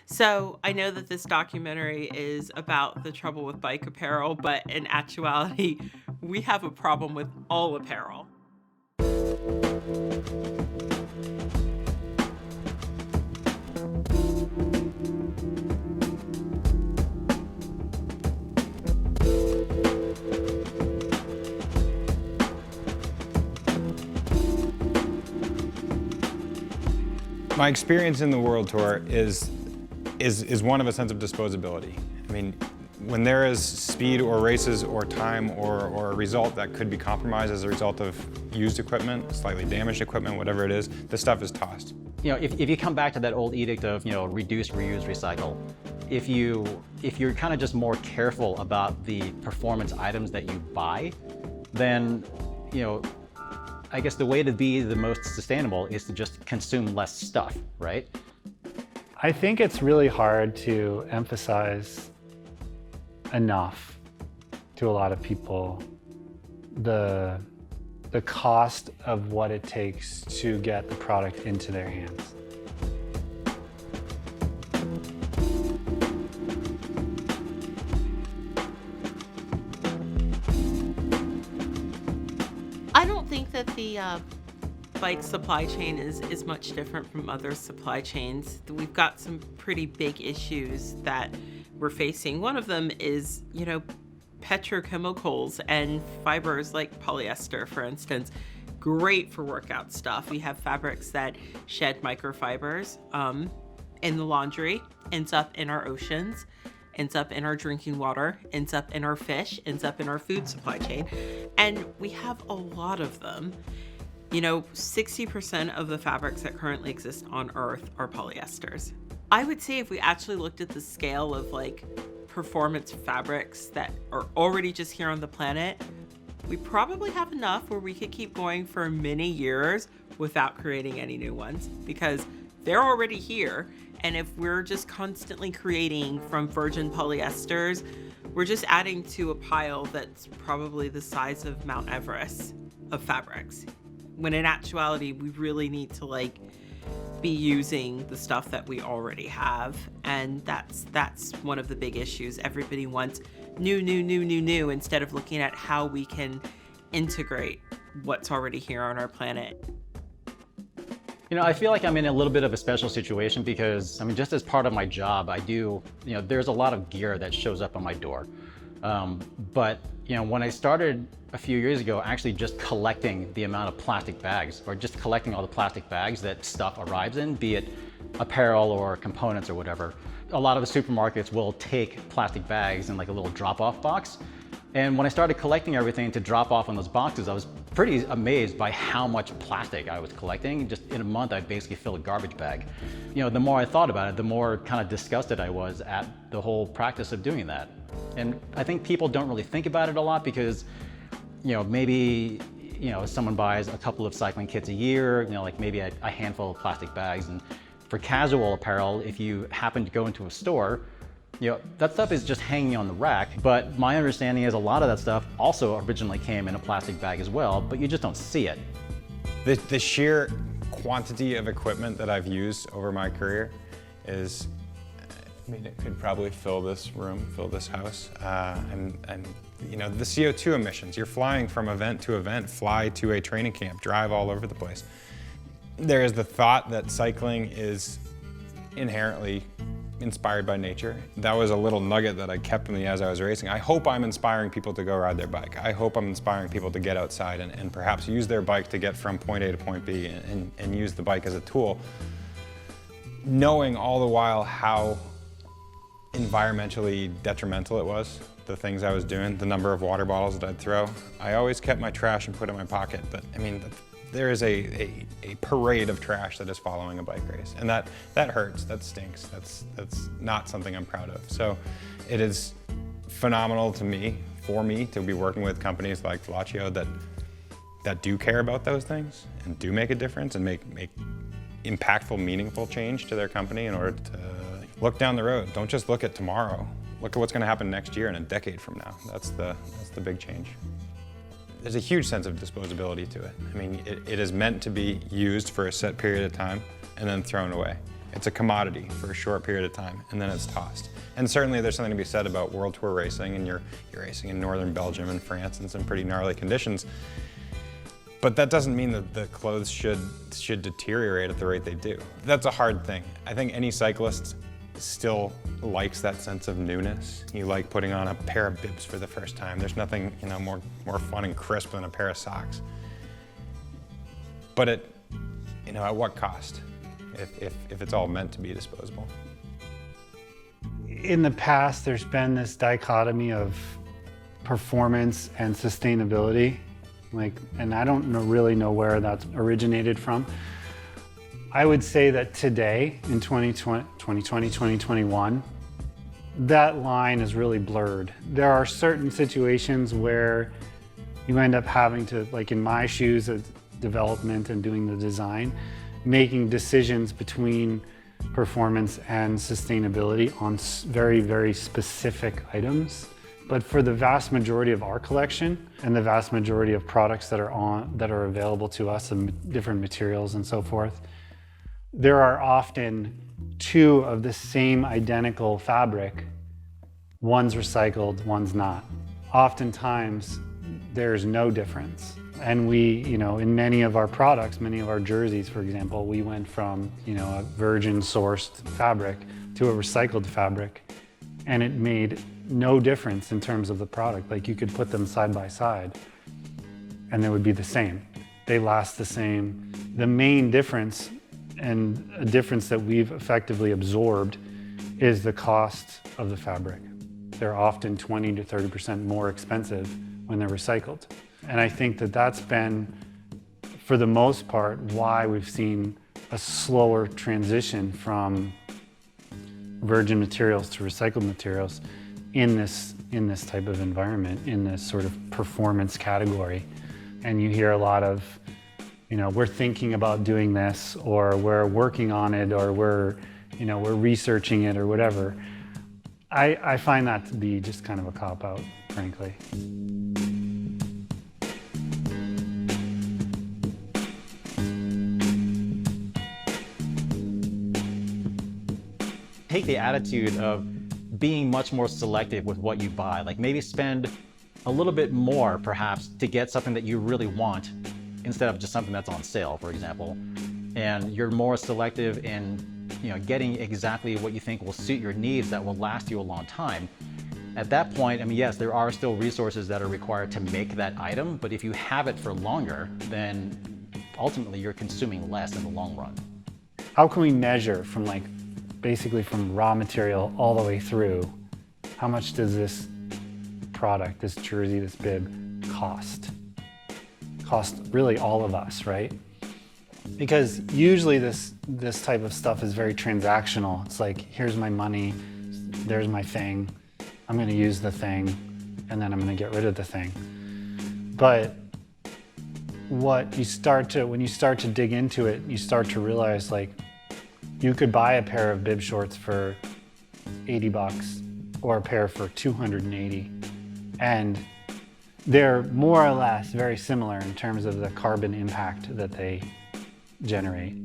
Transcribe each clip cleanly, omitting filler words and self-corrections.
So I know that this documentary is about the trouble with bike apparel, but in actuality, we have a problem with all apparel. My experience in the World Tour is one of a sense of disposability. I mean, when there is speed or races or time or a result that could be compromised as a result of used equipment, slightly damaged equipment, whatever it is, the stuff is tossed. If you come back to that old edict of, reduce, reuse, recycle, if you're kind of just more careful about the performance items that you buy, then, I guess the way to be the most sustainable is to just consume less stuff, right? I think it's really hard to emphasize enough to a lot of people the cost of what it takes to get the product into their hands. I don't think that the bike supply chain is much different from other supply chains. We've got some pretty big issues that we're facing. One of them is, petrochemicals and fibers like polyester, for instance. Great for workout stuff. We have fabrics that shed microfibers in the laundry, ends up in our oceans, ends up in our drinking water, ends up in our fish, ends up in our food supply chain. And we have a lot of them. 60% of the fabrics that currently exist on Earth are polyesters. I would say if we actually looked at the scale of performance fabrics that are already just here on the planet, we probably have enough where we could keep going for many years without creating any new ones, because they're already here. And if we're just constantly creating from virgin polyesters, we're just adding to a pile that's probably the size of Mount Everest of fabrics. When in actuality, we really need to be using the stuff that we already have. And that's one of the big issues. Everybody wants new, instead of looking at how we can integrate what's already here on our planet. I feel like I'm in a little bit of a special situation because, just as part of my job, I do, there's a lot of gear that shows up on my door. But when I started a few years ago, actually just collecting the amount of plastic bags, or just collecting all the plastic bags that stuff arrives in, be it apparel or components or whatever. A lot of the supermarkets will take plastic bags in a little drop-off box. And when I started collecting everything to drop off in those boxes, I was pretty amazed by how much plastic I was collecting. Just in a month, I'd basically fill a garbage bag. The more I thought about it, the more kind of disgusted I was at the whole practice of doing that. And I think people don't really think about it a lot because, maybe, someone buys a couple of cycling kits a year, maybe a handful of plastic bags. And for casual apparel, if you happen to go into a store, that stuff is just hanging on the rack. But my understanding is a lot of that stuff also originally came in a plastic bag as well, but you just don't see it. The sheer quantity of equipment that I've used over my career is, it could probably fill this room, fill this house. And the CO2 emissions, you're flying from event to event, fly to a training camp, drive all over the place. There is the thought that cycling is inherently inspired by nature. That was a little nugget that I kept with me as I was racing. I hope I'm inspiring people to go ride their bike. I hope I'm inspiring people to get outside and perhaps use their bike to get from point A to point B and use the bike as a tool, knowing all the while how environmentally detrimental it was, the things I was doing, the number of water bottles that I'd throw. I always kept my trash and put it in my pocket, but there is a parade of trash that is following a bike race, and that hurts, that stinks, that's not something I'm proud of. So it is phenomenal for me to be working with companies like Veloccio that do care about those things and do make a difference and make impactful, meaningful change to their company in order to look down the road. Don't just look at tomorrow. Look at what's going to happen next year and a decade from now. That's the big change. There's a huge sense of disposability to it. It is meant to be used for a set period of time and then thrown away. It's a commodity for a short period of time, and then it's tossed. And certainly there's something to be said about World Tour racing, and you're racing in northern Belgium and France in some pretty gnarly conditions. But that doesn't mean that the clothes should deteriorate at the rate they do. That's a hard thing. I think any cyclist still likes that sense of newness. You like putting on a pair of bibs for the first time. There's nothing, more fun and crisp than a pair of socks. But at what cost? If it's all meant to be disposable. In the past, there's been this dichotomy of performance and sustainability, and I don't really know where that's originated from. I would say that today, in 2020, 2021, that line is really blurred. There are certain situations where you end up having to, like in my shoes of development and doing the design, making decisions between performance and sustainability on very, very specific items. But for the vast majority of our collection and the vast majority of products that are available to us and different materials and so forth, there are often two of the same identical fabric. One's recycled, one's not. Oftentimes, there's no difference. And we, in many of our products, many of our jerseys, for example, we went from, a virgin sourced fabric to a recycled fabric, and it made no difference in terms of the product. Like, you could put them side by side and they would be the same. They last the same. The main difference, and a difference that we've effectively absorbed, is the cost of the fabric. They're often 20 to 30% more expensive when they're recycled. And I think that that's been, for the most part, why we've seen a slower transition from virgin materials to recycled materials in this type of environment, in this sort of performance category. And you hear a lot of, we're thinking about doing this, or we're working on it, or we're researching it, or whatever. I find that to be just kind of a cop-out, frankly. Take the attitude of being much more selective with what you buy. Like, maybe spend a little bit more perhaps to get something that you really want instead of just something that's on sale, for example. And you're more selective in getting exactly what you think will suit your needs, that will last you a long time. At that point, yes, there are still resources that are required to make that item, but if you have it for longer, then ultimately you're consuming less in the long run. How can we measure from basically from raw material all the way through, how much does this product, this jersey, this bib cost? Cost really all of us, right? Because usually this type of stuff is very transactional. It's like, here's my money, there's my thing, I'm gonna use the thing, and then I'm gonna get rid of the thing. But when you start to dig into it, you start to realize, you could buy a pair of bib shorts for $80 or a pair for $280. And they're more or less very similar in terms of the carbon impact that they generate.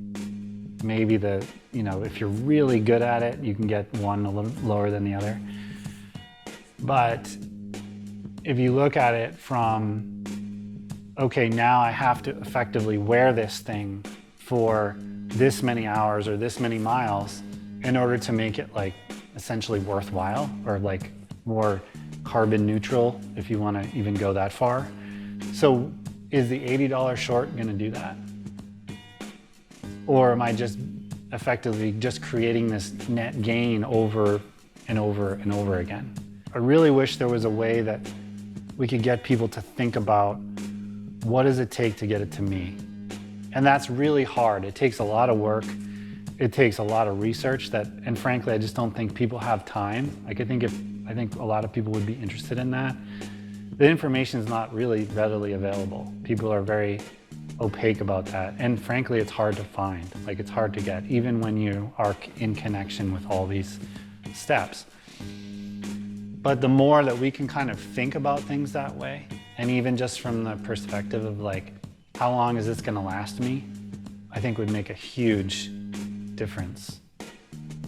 Maybe if you're really good at it, you can get one a little lower than the other. But if you look at it from, okay, now I have to effectively wear this thing for this many hours or this many miles in order to make it essentially worthwhile, or more carbon neutral, if you want to even go that far. So is the $80 short going to do that? Or am I just effectively just creating this net gain over and over and over again? I really wish there was a way that we could get people to think about, what does it take to get it to me? And that's really hard. It takes a lot of work. It takes a lot of research and frankly, I just don't think people have time. I think a lot of people would be interested in that. The information is not really readily available. People are very opaque about that. And frankly, it's hard to find. It's hard to get, even when you are in connection with all these steps. But the more that we can kind of think about things that way, and even just from the perspective of how long is this going to last me, I think would make a huge difference.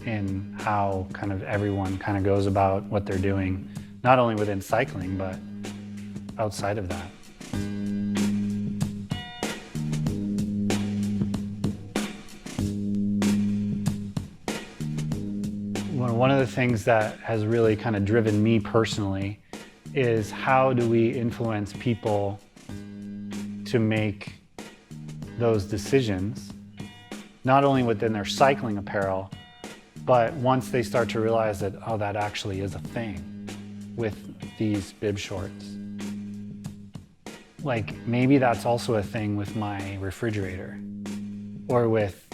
in how kind of everyone kind of goes about what they're doing, not only within cycling, but outside of that. One of the things that has really kind of driven me personally is how do we influence people to make those decisions, not only within their cycling apparel, but once they start to realize that, oh, that actually is a thing with these bib shorts. Like maybe that's also a thing with my refrigerator, or with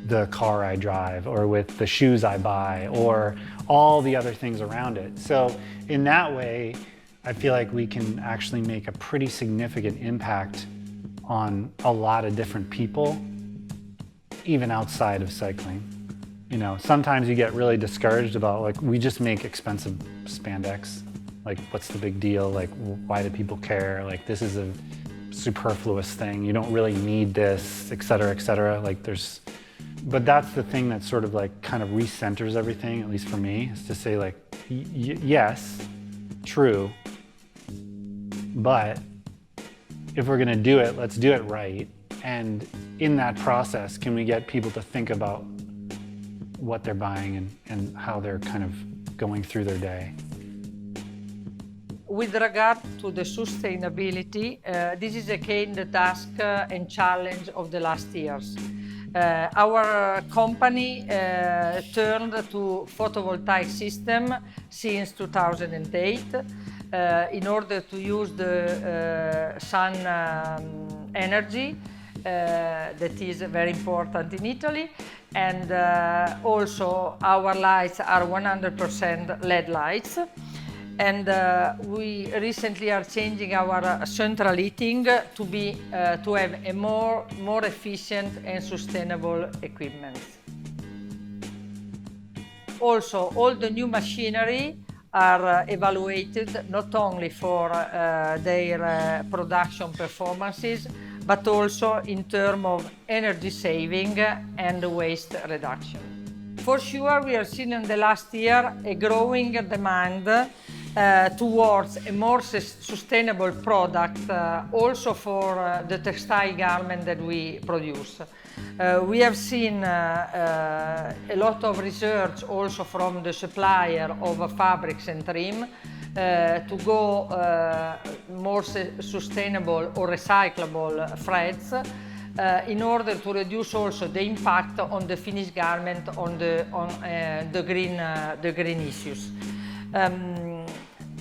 the car I drive, or with the shoes I buy, or all the other things around it. So in that way, I feel like we can actually make a pretty significant impact on a lot of different people, even outside of cycling. You know, sometimes you get really discouraged about, like, we just make expensive spandex. Like, what's the big deal? Like, why do people care? Like, this is a superfluous thing. You don't really need this, et cetera, et cetera. Like, but that's the thing that sort of like kind of recenters everything, at least for me, is to say like, yes, true, but if we're gonna do it, let's do it right. And in that process, can we get people to think about what they're buying and how they're kind of going through their day? With regard to the sustainability, this is again the task and challenge of the last years. Our company turned to photovoltaic system since 2008 in order to use the sun energy that is very important in Italy, and also our lights are 100% LED lights. And we recently are changing our central heating to have a more efficient and sustainable equipment. Also, all the new machinery are evaluated not only for their production performances, but also in terms of energy saving and waste reduction. For sure, we have seen in the last year a growing demand towards a more sustainable product, also for the textile garment that we produce. We have seen a lot of research also from the supplier of fabrics and trim to go more sustainable or recyclable threads in order to reduce also the impact on the finished garment on the green issues.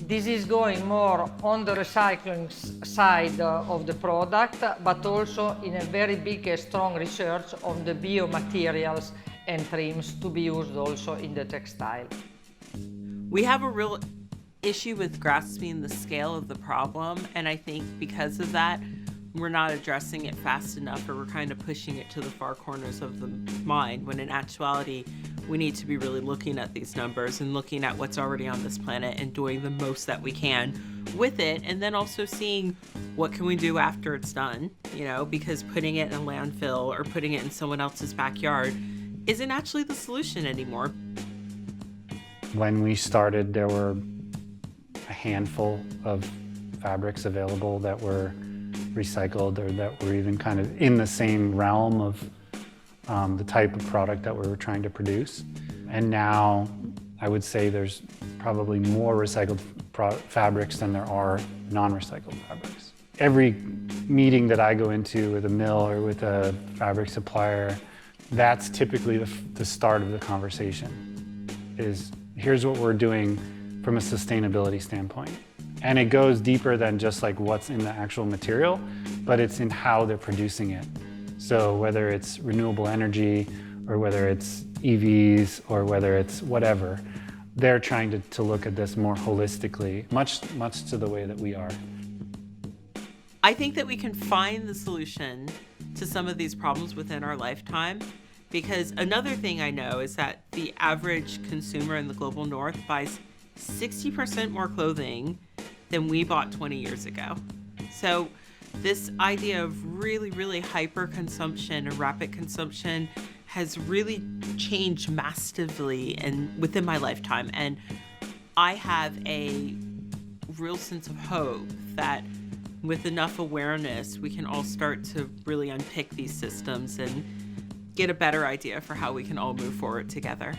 This is going more on the recycling side of the product, but also in a very big and strong research on the biomaterials and trims to be used also in the textile. We have a real issue with grasping the scale of the problem, and I think because of that, we're not addressing it fast enough, or we're kind of pushing it to the far corners of the mind, when in actuality, we need to be really looking at these numbers and looking at what's already on this planet and doing the most that we can with it, and then also seeing what can we do after it's done, you know, because putting it in a landfill or putting it in someone else's backyard isn't actually the solution anymore. When we started, there were a handful of fabrics available that were recycled or that were even kind of in the same realm of the type of product that we were trying to produce. And now I would say there's probably more recycled fabrics than there are non-recycled fabrics. Every meeting that I go into with a mill or with a fabric supplier, that's typically the start of the conversation, is here's what we're doing from a sustainability standpoint. And it goes deeper than just like what's in the actual material, but it's in how they're producing it. So whether it's renewable energy or whether it's EVs or whether it's whatever, they're trying to look at this more holistically, much to the way that we are. I think that we can find the solution to some of these problems within our lifetime, because another thing I know is that the average consumer in the global north buys 60% more clothing than we bought 20 years ago. So this idea of really, really hyper consumption and rapid consumption has really changed massively and within my lifetime. And I have a real sense of hope that with enough awareness, we can all start to really unpick these systems and get a better idea for how we can all move forward together.